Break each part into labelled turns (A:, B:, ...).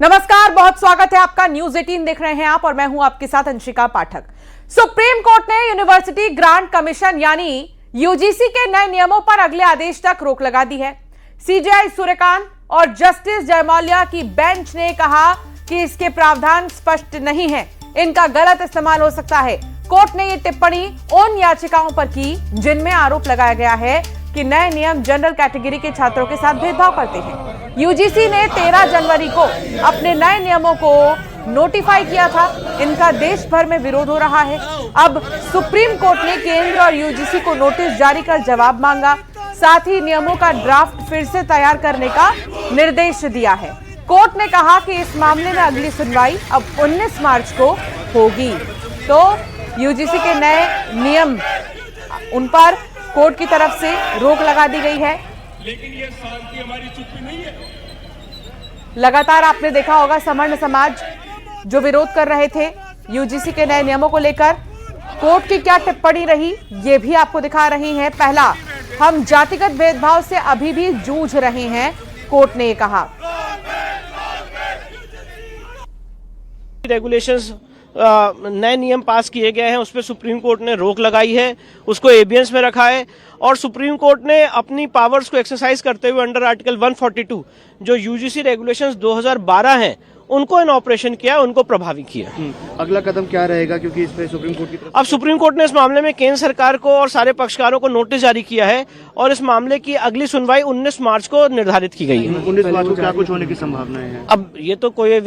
A: नमस्कार, बहुत स्वागत है आपका। न्यूज 18 देख रहे हैं आप और मैं हूं आपके साथ अंशिका पाठक। सुप्रीम कोर्ट ने यूनिवर्सिटी ग्रांट कमीशन यानी यूजीसी के नए नियमों पर अगले आदेश तक रोक लगा दी है। सीजेआई सूर्यकांत और जस्टिस जयमाल्या की बेंच ने कहा कि इसके प्रावधान स्पष्ट नहीं है, इनका गलत इस्तेमाल हो सकता है। कोर्ट ने यह टिप्पणी उन याचिकाओं पर की जिनमें आरोप लगाया गया है कि नए नियम जनरल कैटेगरी के छात्रों के साथ भेदभाव करते हैं। यूजीसी ने 13 जनवरी को अपने नए नियमों को नोटिफाई किया था। इनका देश भर में विरोध हो रहा है। अब सुप्रीम कोर्ट ने केंद्र और यूजीसी को नोटिस जारी कर जवाब मांगा, साथ ही नियमों का ड्राफ्ट फिर से तैयार करने का निर्देश दिया है। कोर्ट ने कहा कि इस मामले में अगली सुनवाई अब 19 मार्च को होगी। तो यूजीसी के नए नियम, उन पर कोर्ट की तरफ से रोक लगा दी गई है।
B: लेकिन ये शांति हमारी चुप्पी नहीं है।
A: लगातार आपने देखा होगा समर्ण समाज जो विरोध कर रहे थे यूजीसी के नए नियमों को लेकर। कोर्ट की क्या टिप्पणी रही ये भी आपको दिखा रही हैं। पहला, हम जातिगत भेदभाव से अभी भी जूझ रहे हैं, कोर्ट ने कहा।
C: रेगुलेशंस नए नियम पास किए गए हैं, उस पर सुप्रीम कोर्ट ने रोक लगाई है, उसको एबियंस में रखा है और सुप्रीम कोर्ट ने अपनी पावर्स को एक्सरसाइज करते हुए अंडर आर्टिकल 142 जो यूजीसी रेगुलेशंस 2012 हैं उनको इन ऑपरेशन किया, उनको प्रभावी किया।
D: अगला कदम क्या रहेगा, क्योंकि इस पे सुप्रीम कोर्ट की तरफ
C: अब सुप्रीम कोर्ट ने इस मामले में केंद्र सरकार को और सारे पक्षकारों को नोटिस जारी किया है और इस मामले की अगली सुनवाई 19 मार्च को निर्धारित की गई है।
D: 19 मार्च को क्या कुछ होने की संभावनाएं हैं?
C: अब ये तो कोई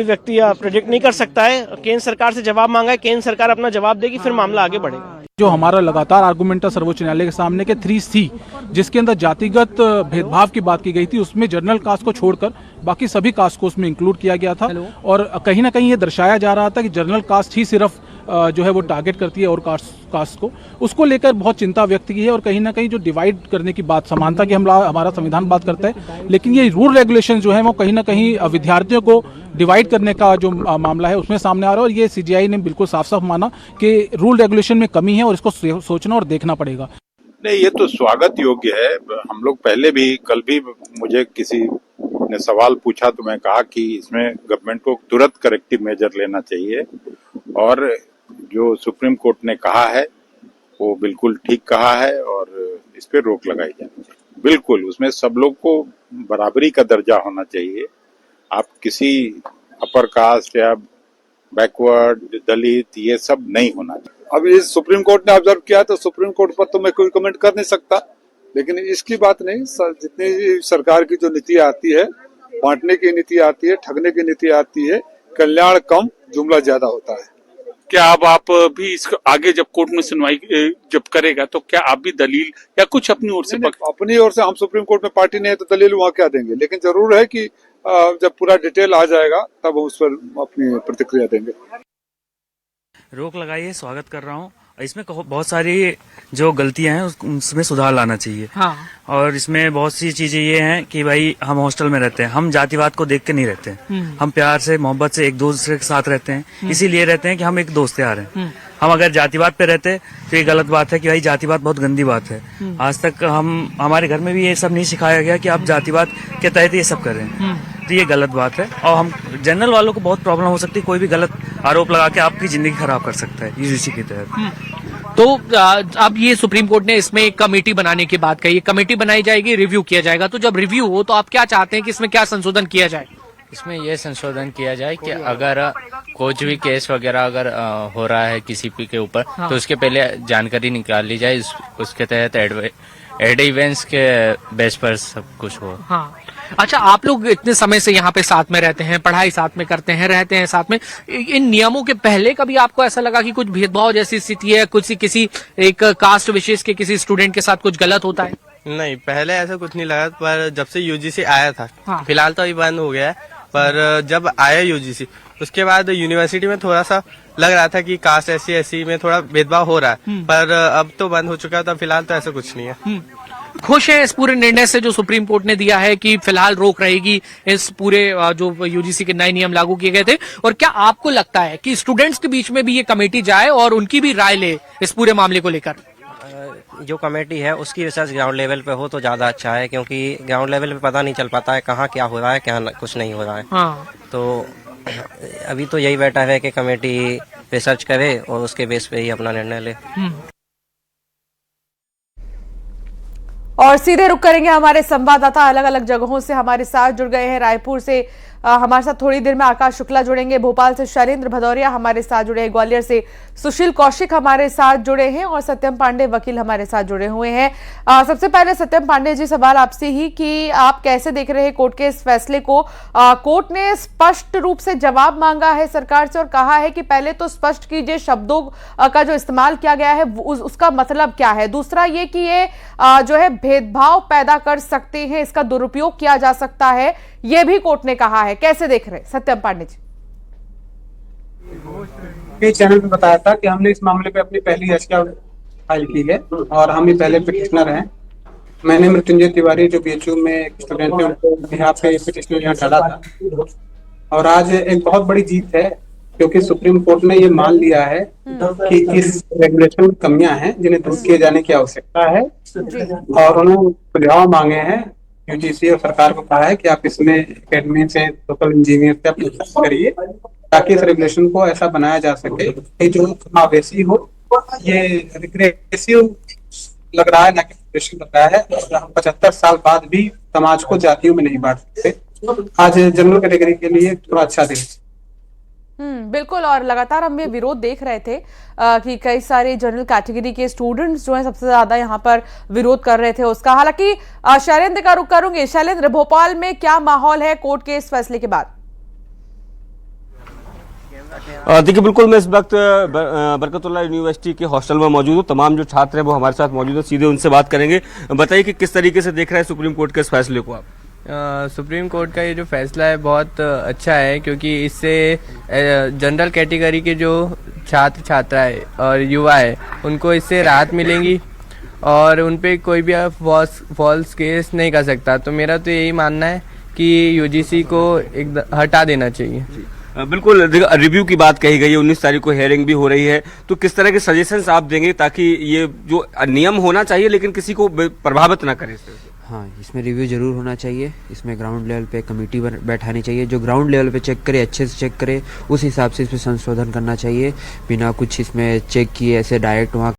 C: व्यक्ति प्रेडिक्ट नहीं कर सकता है। केंद्र सरकार से जवाब मांगा है, केंद्र सरकार अपना जवाब देगी, फिर मामला आगे बढ़ेगा।
E: जो हमारा लगातार आर्गुमेंट था सर्वोच्च न्यायालय के सामने के 3C, जिसके अंदर जातिगत भेदभाव की बात की गई थी, उसमें जनरल कास्ट को छोड़कर बाकी सभी कास्ट को उसमें इंक्लूड किया गया था। और कहीं ना कहीं ये दर्शाया जा रहा था कि जनरल कास्ट ही सिर्फ जो है वो टारगेट करती है और कास्ट को, उसको लेकर बहुत चिंता व्यक्त की है। और कहीं ना कहीं जो डिवाइड करने की बात, समानता की हमारा संविधान बात करता है, लेकिन ये रूल रेगुलेशन जो है वो कहीं ना कहीं विद्यार्थियों को डिवाइड करने का जो मामला है उसमें सामने आ रहा है। और ये सीजीआई ने बिल्कुल साफ साफ माना कि रूल रेगुलेशन में कमी है और इसको सोचना और देखना पड़ेगा।
F: नहीं, ये तो स्वागत योग्य है। हम लोग पहले भी, कल भी मुझे किसी ने सवाल पूछा तो मैं कहा कि इसमें गवर्नमेंट को तुरंत करेक्टिव मेजर लेना चाहिए और जो सुप्रीम कोर्ट ने कहा है वो बिल्कुल ठीक कहा है और इस पे रोक लगाई जानी चाहिए। बिल्कुल उसमें सब लोग को बराबरी का दर्जा होना चाहिए। आप किसी अपर कास्ट या बैकवर्ड, दलित, ये सब नहीं होना चाहिए।
G: अब ये सुप्रीम कोर्ट ने ऑब्जर्व किया तो सुप्रीम कोर्ट पर तो मैं कोई कमेंट कर नहीं सकता, लेकिन इसकी बात नहीं। जितनी सरकार की जो नीति आती है, बांटने की नीति आती है, ठगने की नीति आती है, कल्याण कम जुमला ज्यादा होता है।
B: क्या अब आप भी इसको आगे जब कोर्ट में सुनवाई जब करेगा तो क्या आप भी दलील या कुछ अपनी ओर से
G: अपनी ओर से, हम सुप्रीम कोर्ट में पार्टी नहीं है तो दलील वहाँ क्या देंगे, लेकिन जरूर है कि जब पूरा डिटेल आ जाएगा तब उस पर अपनी प्रतिक्रिया देंगे।
H: रोक लगाई है, स्वागत कर रहा हूँ। इसमें बहुत सारी जो गलतियां हैं उसमें सुधार लाना चाहिए। हाँ। और इसमें बहुत सी चीजें ये हैं कि भाई हम हॉस्टल में रहते हैं, हम जातिवाद को देख के नहीं रहते हैं, हम प्यार से मोहब्बत से एक दूसरे के साथ रहते हैं, इसीलिए रहते हैं कि हम एक दोस्त यार हैं। हम अगर जातिवाद पे रहते तो ये गलत बात है कि भाई जातिवाद बहुत गंदी बात है। आज तक हमारे घर में भी ये सब नहीं सिखाया गया कि आप जातिवाद के तहत ये सब कर रहे हैं, तो ये गलत बात है। और हम जनरल वालों को बहुत प्रॉब्लम हो सकती है, कोई भी गलत आरोप लगा के आपकी जिंदगी खराब कर सकता है यूजीसी के तहत।
I: तो अब ये सुप्रीम कोर्ट ने इसमें एक कमेटी बनाने की बात कही, कमेटी बनाई जाएगी, रिव्यू किया जाएगा। तो जब रिव्यू हो तो आप क्या चाहते हैं कि इसमें क्या संशोधन किया जाए?
J: इसमें यह संशोधन किया जाए कि अगर कुछ भी केस वगैरह अगर हो रहा है किसी के ऊपर, हाँ, तो उसके पहले जानकारी निकाल ली जाए, उसके तहत एड इवेंट्स के बेस पर सब कुछ हो।
I: हाँ। अच्छा, आप लोग इतने समय से यहाँ पे साथ में रहते हैं, पढ़ाई साथ में करते हैं, रहते हैं साथ में, इन नियमों के पहले कभी आपको ऐसा लगा कि कुछ भेदभाव जैसी स्थिति है, कुछ किसी एक कास्ट विशेष के किसी स्टूडेंट के साथ कुछ गलत होता है?
K: नहीं, पहले ऐसा कुछ नहीं लगा, पर जब से यूजीसी आया था,
I: हाँ,
K: फिलहाल तो अभी बंद हो गया है, पर जब आया यूजीसी उसके बाद यूनिवर्सिटी में थोड़ा सा लग रहा था कि कास्ट ऐसी में थोड़ा भेदभाव हो रहा है, पर अब तो बंद हो चुका है, तो फिलहाल तो ऐसा कुछ नहीं है।
I: खुश है इस पूरे निर्णय से जो सुप्रीम कोर्ट ने दिया है कि फिलहाल रोक रहेगी इस पूरे जो यूजीसी के नए नियम लागू किए गए थे? और क्या आपको लगता है कि स्टूडेंट्स के बीच में भी ये कमेटी जाए और उनकी भी राय ले इस पूरे मामले को लेकर?
L: जो कमेटी है उसकी रिसर्च ग्राउंड लेवल पे हो तो ज़्यादा अच्छा है, क्योंकि ग्राउंड लेवल पे पता नहीं चल पाता है कहाँ क्या हो रहा है, क्या कुछ नहीं हो रहा है।
I: हाँ।
L: तो अभी तो यही बेटर है कि कमेटी रिसर्च करे और उसके बेस पे ही अपना निर्णय ले।
A: और सीधे रुक करेंगे, हमारे संवाददाता अलग अलग जगहों से हमारे साथ जुड़ गए हैं। रायपुर से हमारे साथ थोड़ी देर में आकाश शुक्ला जुड़ेंगे, भोपाल से शैलेंद्र भदौरिया हमारे साथ जुड़े हैं, ग्वालियर से सुशील कौशिक हमारे साथ जुड़े हैं और सत्यम पांडे वकील हमारे साथ जुड़े हुए हैं। सबसे पहले सत्यम पांडे जी, सवाल आपसे ही कि आप कैसे देख रहे हैं कोर्ट के इस फैसले को? कोर्ट ने स्पष्ट रूप से जवाब मांगा है सरकार से और कहा है कि पहले तो स्पष्ट कीजिए शब्दों का जो इस्तेमाल किया गया है उसका मतलब क्या है। दूसरा ये कि ये जो है भेदभाव पैदा कर सकते हैं, इसका दुरुपयोग किया जा सकता है, ये भी कोर्ट ने कहा है। कैसे देख रहे हैं सत्यम पांडे जी?
M: कई चैनल पे बताया था कि हमने इस मामले पे अपनी पहली याचिका फाइल की है और हम ही पहले पिटिशनर हैं। मैंने मृत्युंजय तिवारी जो बीएचयू में एक स्टूडेंट है उनको यहाँ पे पिटिशनर यहाँ डाला था और आज एक बहुत बड़ी जीत है, क्योंकि सुप्रीम कोर्ट ने ये मान लिया है कि इस रेगुलेशन में कमियां हैं जिन्हें दूर किए जाने की आवश्यकता है और उन्होंने सुझाव मांगे हैं। यूजीसी और सरकार को कहा है कि आप इसमें एकेडमी से, लोकल इंजीनियर से आप करिए ताकि इस रेगुलेशन को ऐसा बनाया जा सके कि जो समावेशी हो। ये रिग्रेसिव लग रहा है ना कि रेगुलेशन बताया है। हम 75 साल बाद भी समाज को जातियों में नहीं बांट सकते। आज जनरल कैटेगरी के लिए थोड़ा अच्छा दिन।
A: बिल्कुल, और लगातार हम ये विरोध देख रहे थे कि कई सारे जनरल कैटेगरी के स्टूडेंट्स जो हैं सबसे ज्यादा यहाँ पर विरोध कर रहे थे उसका। हालांकि शैलेंद्र का रुख करूंगे। शैलेंद्र, भोपाल में क्या माहौल है कोर्ट के इस फैसले के बाद?
N: देखिए, बिल्कुल मैं इस वक्त बरकतुल्लाह यूनिवर्सिटी के हॉस्टल में मौजूद हूँ। तमाम जो छात्र हैं वो हमारे साथ मौजूद हैं, सीधे उनसे बात करेंगे। बताइए कि किस तरीके से देख रहे हैं सुप्रीम कोर्ट के इस फैसले को आप?
K: सुप्रीम कोर्ट का ये जो फैसला है बहुत अच्छा है, क्योंकि इससे जनरल कैटेगरी के जो छात्र छात्राएं और युवा है उनको इससे राहत मिलेंगी और उन पे कोई भी फॉल्स केस नहीं कर सकता। तो मेरा तो यही मानना है कि यूजीसी को हटा देना चाहिए।
N: बिल्कुल, रिव्यू की बात कही गई है, 19 तारीख को हेयरिंग भी हो रही है, तो किस तरह के सजेशंस आप देंगे ताकि ये जो नियम होना चाहिए लेकिन किसी को प्रभावित ना करे?
O: हाँ, इसमें रिव्यू जरूर होना चाहिए। इसमें ग्राउंड लेवल पे कमेटी बैठानी चाहिए जो ग्राउंड लेवल पे चेक करे, अच्छे से चेक करे, उस हिसाब से इसमें संशोधन करना चाहिए। बिना कुछ इसमें चेक किए ऐसे डायरेक्ट वहाँ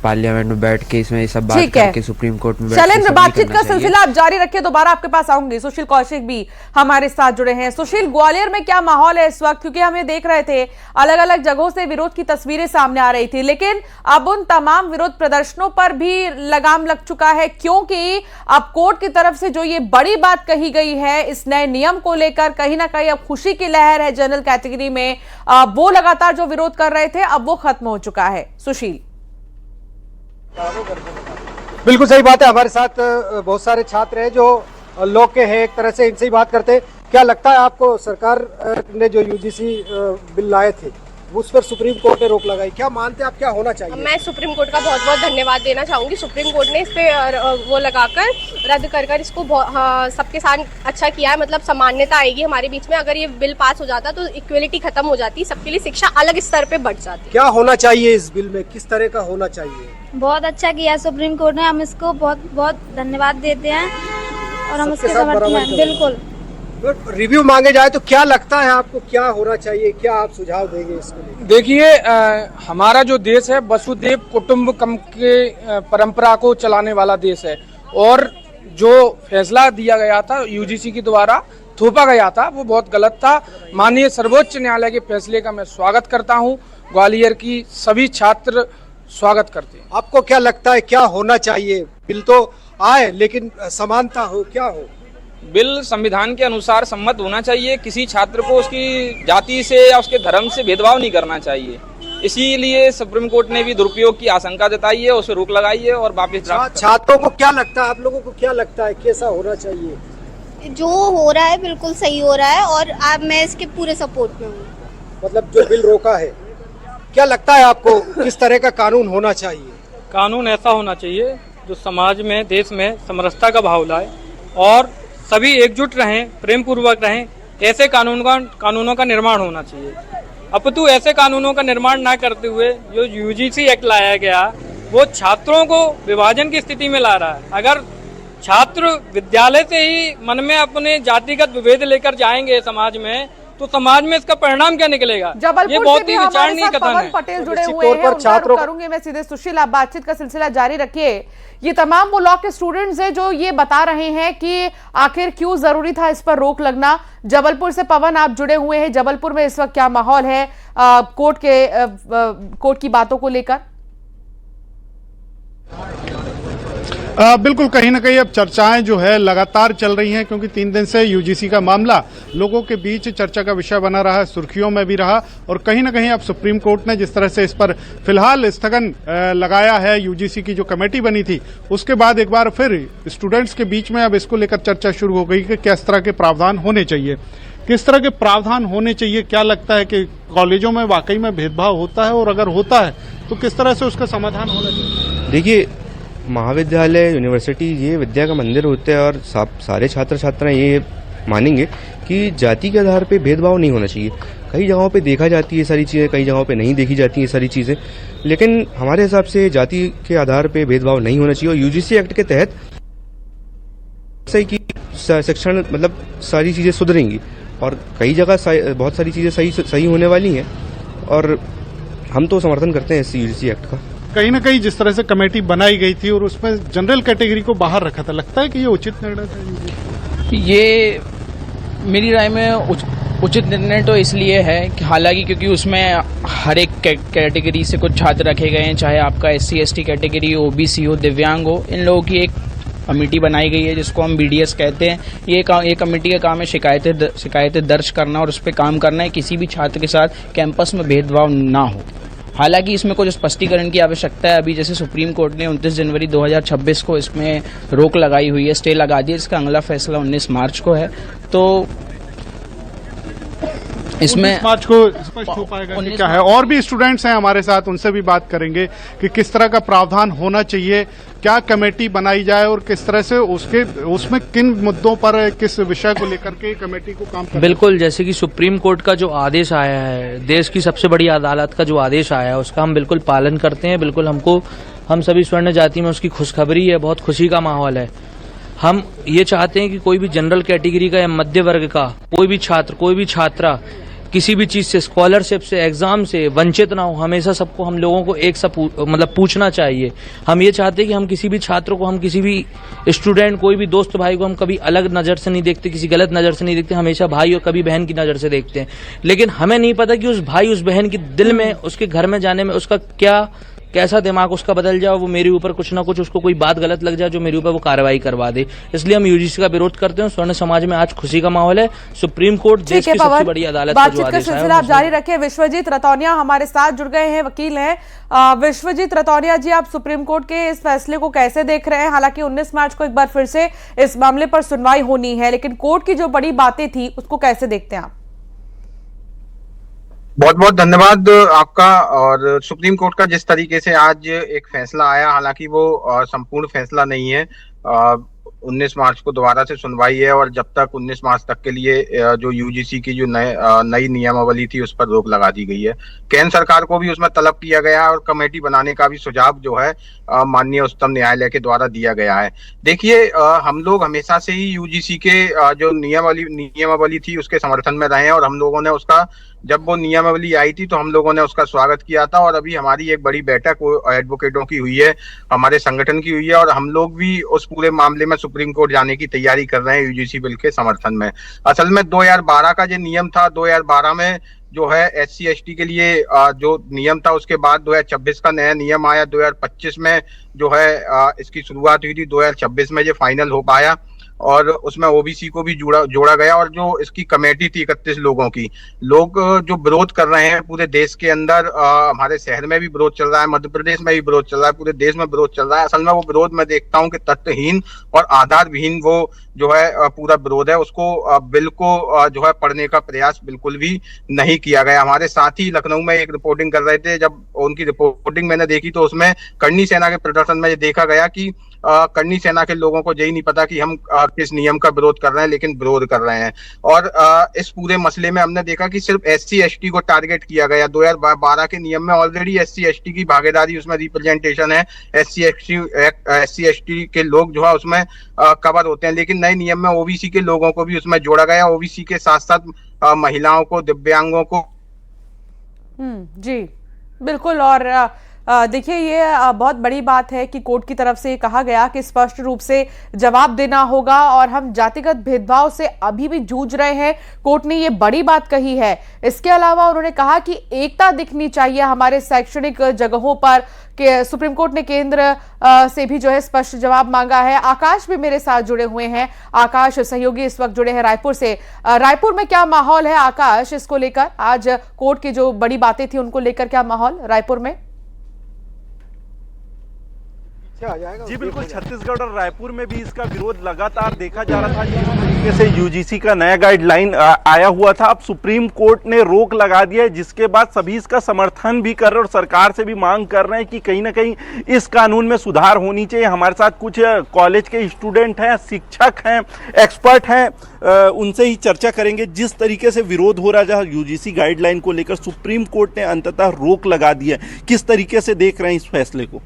O: पार्लियामेंट में बैठ के इसमें सब बात करके सुप्रीम कोर्ट में
A: शैलेंद्र, बातचीत का सिलसिला आप जारी रखिए, दोबारा आपके पास आऊंगी। सुशील कौशिक भी हमारे साथ जुड़े हैं। सुशील, ग्वालियर में क्या माहौल है इस वक्त? क्योंकि हम ये देख रहे थे अलग अलग जगहों से विरोध की तस्वीरें सामने आ रही थी, लेकिन अब उन तमाम विरोध प्रदर्शनों पर भी लगाम लग चुका है, क्योंकि अब कोर्ट की तरफ से जो ये बड़ी बात कही गई है इस नए नियम को लेकर, कहीं ना कहीं अब खुशी की लहर है जनरल कैटेगरी में। वो लगातार जो विरोध कर रहे थे अब वो खत्म हो चुका है। सुशील,
P: बिल्कुल सही बात है। हमारे साथ बहुत सारे छात्र हैं जो लोग के हैं, एक तरह से इनसे ही बात करते हैं। क्या लगता है आपको, सरकार ने जो यूजीसी बिल लाए थे उस पर सुप्रीम कोर्ट ने रोक लगाई, क्या मानते हैं आप, क्या होना चाहिए?
Q: मैं सुप्रीम कोर्ट का बहुत बहुत धन्यवाद देना चाहूँगी। सुप्रीम कोर्ट ने इस पे वो लगाकर रद्द कर इसको सबके साथ अच्छा किया है। मतलब समानता आएगी हमारे बीच में। अगर ये बिल पास हो जाता तो इक्वलिटी खत्म हो जाती, सबके लिए शिक्षा अलग स्तर पे बढ़ जाती।
P: क्या होना चाहिए इस बिल में, किस तरह का होना चाहिए?
R: बहुत अच्छा किया सुप्रीम कोर्ट ने, हम इसको बहुत बहुत धन्यवाद देते हैं और हम उसके समर्थन हैं। बिल्कुल,
P: रिव्यू मांगे जाए तो क्या लगता है आपको, क्या होना चाहिए, क्या आप सुझाव देंगे इसके लिए?
S: देखिए, हमारा जो देश है वसुधैव कुटुंबकम के परंपरा को चलाने वाला देश है और जो फैसला दिया गया था यूजीसी के द्वारा थोपा गया था वो बहुत गलत था। माननीय सर्वोच्च न्यायालय के फैसले का मैं स्वागत करता हूँ। ग्वालियर की सभी छात्र स्वागत करते हैं।
P: आपको क्या लगता है क्या होना चाहिए? बिल तो आए लेकिन समानता हो, क्या हो?
S: बिल संविधान के अनुसार सम्मत होना चाहिए। किसी छात्र को उसकी जाति से या उसके धर्म से भेदभाव नहीं करना चाहिए। इसीलिए सुप्रीम कोर्ट ने भी दुरुपयोग की आशंका जताई है, उसे रोक लगाई है और वापस
P: छात्रों को क्या लगता है, आप लोगों को क्या लगता है कैसा होना चाहिए?
R: जो हो रहा है बिल्कुल सही हो रहा है और अब मैं इसके पूरे सपोर्ट में हूँ।
P: मतलब जो बिल रोका है, क्या लगता है आपको किस तरह का कानून होना चाहिए?
S: कानून ऐसा होना चाहिए जो समाज में, देश में समरसता का भाव लाए और सभी एकजुट रहें, प्रेम पूर्वक रहें। ऐसे कानूनों का निर्माण होना चाहिए। अपितु ऐसे कानूनों का निर्माण ना करते हुए जो यूजीसी एक्ट लाया गया वो छात्रों को विभाजन की स्थिति में ला रहा है। अगर छात्र विद्यालय से ही मन में अपने जातिगत विभेद लेकर जाएंगे समाज में, तो समाज में इसका परिणाम क्या निकलेगा? ये बहुत ही विचारणीय कथन है।
A: पटेल जुड़े हुए हैं, उनका रुख करूंगी मैं सीधे। सुशील, आप बातचीत का सिलसिला जारी रखिए। ये तमाम वो लॉ के स्टूडेंट्स हैं जो ये बता रहे हैं कि आखिर क्यों जरूरी था इस पर रोक लगना। जबलपुर से पवन आप जुड़े हुए हैं, जबलपुर में इस वक्त क्या माहौल है कोर्ट की बातों को लेकर?
T: बिल्कुल, कहीं ना कहीं अब चर्चाएं जो है लगातार चल रही हैं, क्योंकि 3 दिन से यूजीसी का मामला लोगों के बीच चर्चा का विषय बना रहा है, सुर्खियों में भी रहा। और कहीं ना कहीं अब सुप्रीम कोर्ट ने जिस तरह से इस पर फिलहाल स्थगन लगाया है, यूजीसी की जो कमेटी बनी थी, उसके बाद एक बार फिर स्टूडेंट्स के बीच में अब इसको लेकर चर्चा शुरू हो गई कि किस तरह के प्रावधान होने चाहिए, किस तरह के प्रावधान होने चाहिए। क्या लगता है कि कॉलेजों में वाकई में भेदभाव होता है, और अगर होता है तो किस तरह से उसका समाधान होना चाहिए?
D: देखिए, महाविद्यालय, यूनिवर्सिटी ये विद्या का मंदिर होते हैं, और सारे छात्र छात्राएं ये मानेंगे कि जाति के आधार पे भेदभाव नहीं होना चाहिए। कई जगहों पे देखा जाती है सारी चीज़ें, कई जगहों पे नहीं देखी जाती है सारी चीज़ें, लेकिन हमारे हिसाब से जाति के आधार पे भेदभाव नहीं होना चाहिए। और यूजीसी एक्ट के तहत सही की शिक्षण मतलब सारी चीज़ें सुधरेंगी, और कई जगह बहुत सारी चीज़ें सही होने वाली हैं, और हम तो समर्थन करते हैं इस यूजीसी एक्ट का।
T: कहीं ना कहीं जिस तरह से कमेटी बनाई गई थी और उसमें जनरल कैटेगरी को बाहर रखा था, लगता है कि ये उचित निर्णय था?
U: ये मेरी राय में उचित निर्णय तो इसलिए है कि हालांकि क्योंकि उसमें हर एक कैटेगरी से कुछ छात्र रखे गए हैं, चाहे आपका SC ST कैटेगरी हो, OBC हो, दिव्यांग हो, इन लोगों की एक कमेटी बनाई गई है जिसको हम BDS कहते हैं। ये कमेटी का काम है शिकायतें दर्ज करना और उस पर काम करना है, किसी भी छात्र के साथ कैंपस में भेदभाव ना हो। हालांकि इसमें कुछ स्पष्टीकरण की आवश्यकता है। अभी जैसे सुप्रीम कोर्ट ने 29 जनवरी 2026 को इसमें रोक लगाई हुई है, स्टे लगा दी है। इसका अगला फैसला 19 मार्च को है, तो इसमें
T: मार्च को स्पष्ट हो पाएगा कि क्या है। और भी स्टूडेंट्स हैं हमारे साथ, उनसे भी बात करेंगे कि किस तरह का प्रावधान होना चाहिए, क्या कमेटी बनाई जाए और किस तरह से उसमें किन मुद्दों पर, किस विषय को लेकर के कमेटी को काम करना।
U: बिल्कुल, जैसे कि सुप्रीम कोर्ट का जो आदेश आया है, देश की सबसे बड़ी अदालत का जो आदेश आया है, उसका हम बिल्कुल पालन करते हैं। बिल्कुल हम सभी स्वर्ण जाति में उसकी खुशखबरी है, बहुत खुशी का माहौल है। हम ये चाहते हैं कि कोई भी जनरल कैटेगरी का या मध्य वर्ग का कोई भी छात्र, कोई भी छात्रा किसी भी चीज से, स्कॉलरशिप से, एग्जाम से वंचित ना हो। हमेशा सबको, हम लोगों को एक सा मतलब पूछना चाहिए। हम ये चाहते हैं कि हम किसी भी छात्र को, हम किसी भी स्टूडेंट, कोई भी दोस्त भाई को हम कभी अलग नजर से नहीं देखते, किसी गलत नजर से नहीं देखते, हमेशा भाई और कभी बहन की नजर से देखते हैं। लेकिन हमें नहीं पता कि उस भाई, उस बहन के दिल में, उसके घर में जाने में उसका कैसा दिमाग उसका बदल जाए, वो मेरे ऊपर कुछ ना कुछ, उसको कोई बात गलत लग जाए जो मेरे ऊपर वो कार्रवाई करवा दे। इसलिए हम यूजीसी का विरोध करते हैं। स्वर्ण समाज में आज खुशी का माहौल है। सुप्रीम कोर्ट देश की सबसे बड़ी अदालत का जो आदेश है,
A: आप जारी रखें। विश्वजीत रतौनिया हमारे साथ जुड़ गए हैं, वकील हैं। विश्वजीत रतौनिया जी, आप सुप्रीम कोर्ट के इस फैसले को कैसे देख रहे हैं? हालांकि 19 मार्च को एक बार फिर से इस मामले पर सुनवाई होनी है, लेकिन कोर्ट की जो बड़ी बातें थी उसको कैसे देखते हैं आप?
V: बहुत बहुत धन्यवाद आपका। और सुप्रीम कोर्ट का जिस तरीके से आज एक फैसला आया, हालांकि वो संपूर्ण फैसला नहीं है। 19 मार्च को दोबारा से सुनवाई है, और जब तक 19 मार्च तक के लिए जो यूजीसी की जो नई नियमावली थी उस पर रोक लगा दी गई है। केंद्र सरकार को भी उसमें तलब किया गया है, और कमेटी बनाने का भी सुझाव जो है माननीय उच्चतम न्यायालय के द्वारा दिया गया है। देखिए, हम लोग हमेशा से ही यूजीसी के जो नियमावली थी उसके समर्थन में रहे हैं, और हम लोगों ने उसका, जब वो नियमावली आई थी तो हम लोगों ने उसका स्वागत किया था। और अभी हमारी एक बड़ी बैठक एडवोकेटों की हुई है, हमारे संगठन की हुई है, और हम लोग भी उस पूरे मामले में सुप्रीम कोर्ट जाने की तैयारी कर रहे हैं यूजीसी बिल के समर्थन में। असल में 2012 का जो नियम था, 2012 में जो है SC ST के लिए जो नियम था, उसके बाद 2026 का नया नियम आया। 2025 में जो है इसकी शुरुआत हुई थी, 2026 में ये फाइनल हो पाया, और उसमें OBC को भी जोड़ा गया। और जो इसकी कमेटी थी 31 लोगों की, लोग जो विरोध कर रहे हैं पूरे देश के अंदर, हमारे शहर में भी विरोध चल रहा है, मध्य प्रदेश में भी विरोध चल रहा है, पूरे देश में विरोध चल रहा है। असल में वो विरोध मैं देखता हूँ कि तथ्यहीन और आधारविहीन वो जो है पूरा विरोध है। उसको बिल को जो है पढ़ने का प्रयास बिल्कुल भी नहीं किया गया। हमारे साथी लखनऊ में एक रिपोर्टिंग कर रहे थे, जब उनकी रिपोर्टिंग मैंने देखी तो उसमें करनी सेना के प्रदर्शन में ये देखा गया कि करनी सेना के लोगों को यही नहीं पता कि हम किस नियम का विरोध कर रहे हैं, लेकिन विरोध कर रहे हैं। और इस पूरे मसले में हमने देखा कि सिर्फ SC ST को टारगेट किया गया। 2012 के नियम में ऑलरेडी SC ST की भागीदारी, उसमें रिप्रेजेंटेशन है, SC ST के लोग जो है उसमें कवर होते हैं, लेकिन नए नियम में OBC के लोगों को भी उसमें जोड़ा गया, OBC के साथ साथ महिलाओं को, दिव्यांगों को।
A: जी बिल्कुल। और देखिए ये बहुत बड़ी बात है कि कोर्ट की तरफ से कहा गया कि स्पष्ट रूप से जवाब देना होगा और हम जातिगत भेदभाव से अभी भी जूझ रहे हैं। कोर्ट ने ये बड़ी बात कही है। इसके अलावा उन्होंने कहा कि एकता दिखनी चाहिए हमारे शैक्षणिक जगहों पर, कि सुप्रीम कोर्ट ने केंद्र से भी जो है स्पष्ट जवाब मांगा है। आकाश भी मेरे साथ जुड़े हुए हैं, आकाश सहयोगी इस वक्त जुड़े हैं रायपुर से। रायपुर में क्या माहौल है आकाश, इसको लेकर आज कोर्ट की जो बड़ी बातें थी उनको लेकर क्या माहौल रायपुर में?
C: जी बिल्कुल, छत्तीसगढ़ और रायपुर में भी इसका विरोध लगातार देखा जा रहा था। जिस तरीके से UGC का नया गाइडलाइन आया हुआ था, अब सुप्रीम कोर्ट ने रोक लगा दिया है, जिसके बाद सभी इसका समर्थन भी कर रहे हैं और सरकार से भी मांग कर रहे हैं कि कहीं ना कहीं इस कानून में सुधार होनी चाहिए। हमारे साथ कुछ कॉलेज के स्टूडेंट हैं, शिक्षक हैं, एक्सपर्ट हैं, उनसे ही चर्चा करेंगे। जिस तरीके से विरोध हो रहा है UGC गाइडलाइन को लेकर, सुप्रीम कोर्ट ने अंततः रोक लगा दी है, किस तरीके से देख रहे हैं इस फैसले को?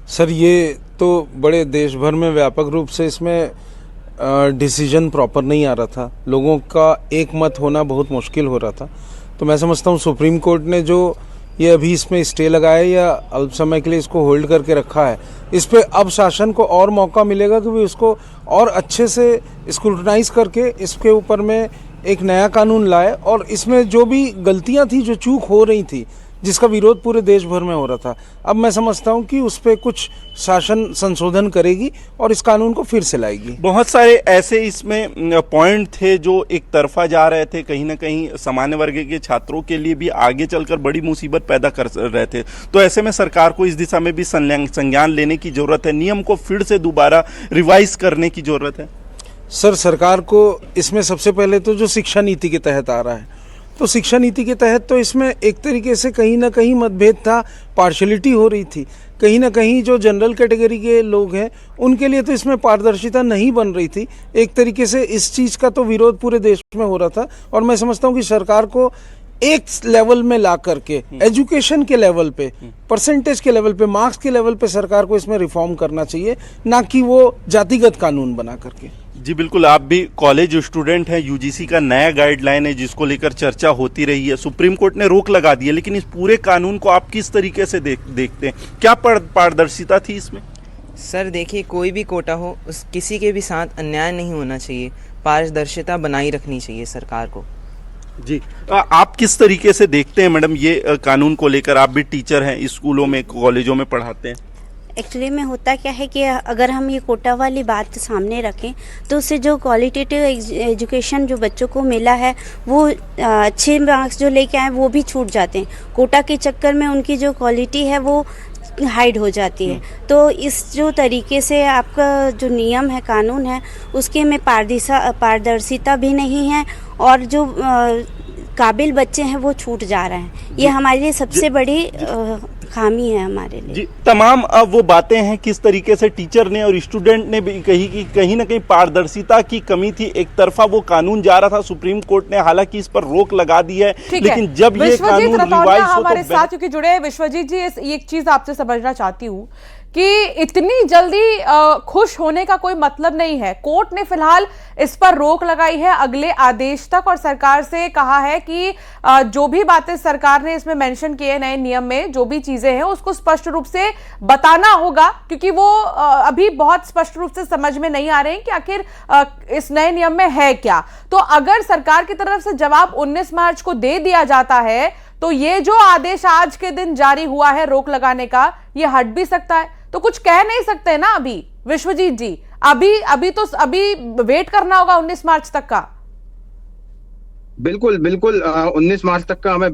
E: सर ये तो बड़े देश भर में व्यापक रूप से इसमें डिसीजन प्रॉपर नहीं आ रहा था, लोगों का एक मत होना बहुत मुश्किल हो रहा था। तो मैं समझता हूँ सुप्रीम कोर्ट ने जो ये अभी इसमें स्टे लगाया या अल्प समय के लिए इसको होल्ड करके रखा है, इस पे अब शासन को और मौका मिलेगा कि वो इसको और अच्छे से स्क्रूटनाइज करके इसके ऊपर में एक नया कानून लाए और इसमें जो भी गलतियाँ थी, जो चूक हो रही थी, जिसका विरोध पूरे देश भर में हो रहा था, अब मैं समझता हूं कि उस पर कुछ शासन संशोधन करेगी और इस कानून को फिर से लाएगी।
C: बहुत सारे ऐसे इसमें पॉइंट थे जो एक तरफा जा रहे थे, कहीं ना कहीं सामान्य वर्ग के छात्रों के लिए भी आगे चलकर बड़ी मुसीबत पैदा कर रहे थे। तो ऐसे में सरकार को इस दिशा में भी संज्ञान लेने की जरूरत है, नियम को फिर से दोबारा रिवाइज करने की जरूरत है।
E: सर सरकार को इसमें सबसे पहले तो जो शिक्षा नीति के तहत आ रहा है, तो शिक्षा नीति के तहत तो इसमें एक तरीके से कहीं ना कहीं मतभेद था, पार्शलिटी हो रही थी। कहीं ना कहीं जो जनरल कैटेगरी के लोग हैं उनके लिए तो इसमें पारदर्शिता नहीं बन रही थी। एक तरीके से इस चीज़ का तो विरोध पूरे देश में हो रहा था और मैं समझता हूँ कि सरकार को एक लेवल में ला करके, एजुकेशन के लेवल पे, परसेंटेज के लेवल पे, मार्क्स के लेवल पे सरकार को इसमें रिफॉर्म करना चाहिए, ना कि वो जातिगत कानून बना करके।
C: जी बिल्कुल, आप भी कॉलेज स्टूडेंट हैं, UGC का नया गाइडलाइन है जिसको लेकर चर्चा होती रही है, सुप्रीम कोर्ट ने रोक लगा दी है, लेकिन इस पूरे कानून को आप किस तरीके से देखते हैं? क्या पारदर्शिता थी इसमें?
W: सर देखिए, कोई भी कोटा हो, किसी के भी साथ अन्याय नहीं होना चाहिए, पारदर्शिता बनाई रखनी चाहिए सरकार को।
C: जी आप किस तरीके से देखते हैं मैडम ये कानून को लेकर? आप भी टीचर हैं, स्कूलों में, कॉलेजों में पढ़ाते हैं।
X: एक्चुअली में होता क्या है कि अगर हम ये कोटा वाली बात सामने रखें तो उससे जो क्वालिटेटिव एजुकेशन जो बच्चों को मिला है, वो अच्छे मार्क्स जो लेके आए वो भी छूट जाते हैं। कोटा के चक्कर में उनकी जो क्वालिटी है वो हाइड हो जाती है। तो इस जो तरीके से आपका जो नियम है, कानून है, उसके में पारदर्शिता भी नहीं है और जो काबिल बच्चे हैं वो छूट जा रहे हैं। ये हमारे लिए सबसे बड़ी खामी है हमारे लिए।
C: जी तमाम वो बातें हैं किस तरीके से टीचर ने और स्टूडेंट ने भी कही कि कहीं ना कहीं पारदर्शिता की कमी थी। एक तरफा वो कानून जा रहा था, सुप्रीम कोर्ट ने हालांकि इस पर रोक लगा दी है, लेकिन जब ये कानून रिवाइज हो
A: हमारे साथ क्योंकि जुड़े हैं विश्वजीत जी, एक चीज आपसे समझना चाहती हूँ कि इतनी जल्दी खुश होने का कोई मतलब नहीं है। कोर्ट ने फिलहाल इस पर रोक लगाई है अगले आदेश तक और सरकार से कहा है कि जो भी बातें सरकार ने इसमें मेंशन किए नए नियम में, जो भी चीजें हैं उसको स्पष्ट रूप से बताना होगा, क्योंकि वो अभी बहुत स्पष्ट रूप से समझ में नहीं आ रहे हैं कि आखिर इस नए नियम में है क्या। तो अगर सरकार की तरफ से जवाब 19 मार्च को दे दिया जाता है तो ये जो आदेश आज के दिन जारी हुआ है रोक लगाने का, ये हट भी सकता है। तो कुछ कह नहीं सकते ना अभी विश्वजीत जी, अभी वेट करना होगा 19 मार्च तक का।
V: बिल्कुल 19 मार्च तक का हमें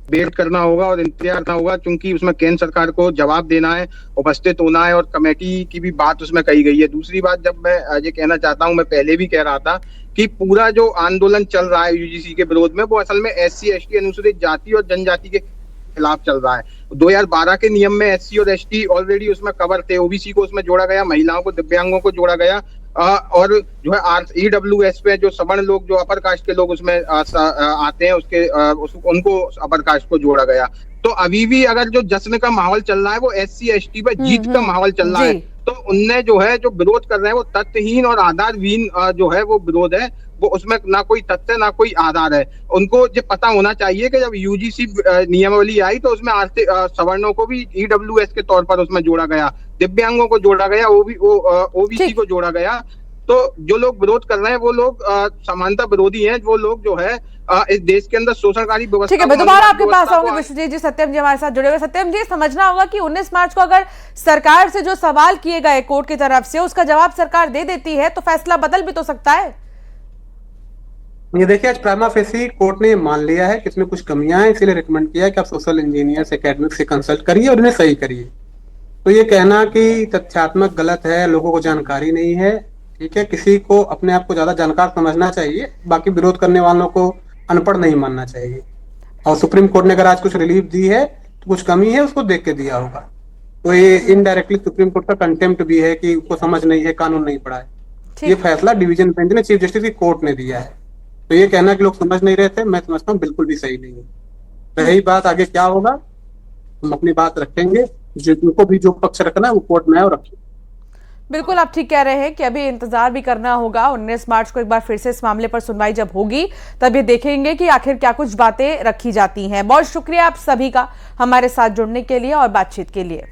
V: वेट करना होगा और इंतजार करना होगा, क्योंकि उसमें केंद्र सरकार को जवाब देना है, उपस्थित होना है और कमेटी की भी बात उसमें कही गई है। दूसरी बात, जब मैं ये कहना चाहता हूं, मैं पहले भी कह रहा था कि पूरा जो आंदोलन चल रहा है यूजीसी के विरोध में, वो असल में SC ST अनुसूचित जाति और जनजाति के खिलाफ चल रहा है। 2012 के नियम में SC और ST ऑलरेडी उसमें कवर थे, OBC को उसमें जोड़ा गया, महिलाओं को, दिव्यांगों को जोड़ा गया, और जो है EWS पे जो सवर्ण लोग, जो अपर कास्ट के लोग उसमें आते हैं, उनको अपर कास्ट को जोड़ा गया। तो अभी भी अगर जो जश्न का माहौल चल रहा है वो SC ST पे जीत का माहौल चल रहा है, तो उनने जो है जो विरोध कर रहे हैं वो तथ्यहीन और आधारहीन जो है वो विरोध है, वो उसमें ना कोई तथ्य ना कोई आधार है। उनको ये पता होना चाहिए कि जब UGC नियमावली आई तो उसमें आर्थिक सवर्णों को भी EWS के तौर पर उसमें जोड़ा गया, दिव्यांगों को जोड़ा गया, OBC को जोड़ा गया। तो जो लोग विरोध कर रहे हैं वो लोग समानता विरोधी हैं, वो लोग जो है इस देश के अंदर शोषणकारी व्यवस्था।
A: ठीक है, मैं दोबारा आपके पास आऊंगी विश्वजीत जी। सत्यम जी हमारे साथ जुड़े हुए। सत्यम जी, समझना होगा कि 19 मार्च को अगर सरकार से जो सवाल किए गए कोर्ट की तरफ से उसका जवाब सरकार दे देती है तो फैसला बदल भी तो सकता है।
M: ये देखिए, आज प्राइमा फेसी कोर्ट ने मान लिया है कि इसमें कुछ कमियां हैं, इसीलिए रिकमेंड किया है कि आप सोशल इंजीनियर्स एकेडमिक से कंसल्ट करिए और इन्हें सही करिए। तो ये कहना कि तथ्यात्मक गलत है, लोगों को जानकारी नहीं है, ठीक है, किसी को अपने आप को ज्यादा जानकार समझना चाहिए, बाकी विरोध करने वालों को अनपढ़ नहीं मानना चाहिए। और सुप्रीम कोर्ट ने अगर आज कुछ रिलीफ दी है तो कुछ कमी है, उसको देख के दिया होगा। तो ये इनडायरेक्टली सुप्रीम कोर्ट का कंटेम्प्ट भी है कि उसको समझ नहीं है, कानून नहीं पढ़ा है। ये फैसला डिवीजन बेंच ने, चीफ जस्टिस की कोर्ट ने दिया है। तो ये कहना कि लोग समझ नहीं रहे थे, मैं समझता हूँ बिल्कुल भी सही नहीं है। रही बात आगे क्या होगा, हम अपनी बात रखेंगे, जिनको भी जो पक्ष रखना है वो कोर्ट में है और रखें।
A: बिल्कुल, आप ठीक कह रहे हैं कि अभी इंतजार भी करना होगा। 19 मार्च को एक बार फिर से इस मामले पर सुनवाई जब होगी तब ये देखेंगे कि आखिर क्या कुछ बातें रखी जाती हैं। बहुत शुक्रिया आप सभी का हमारे साथ जुड़ने के लिए और बातचीत के लिए।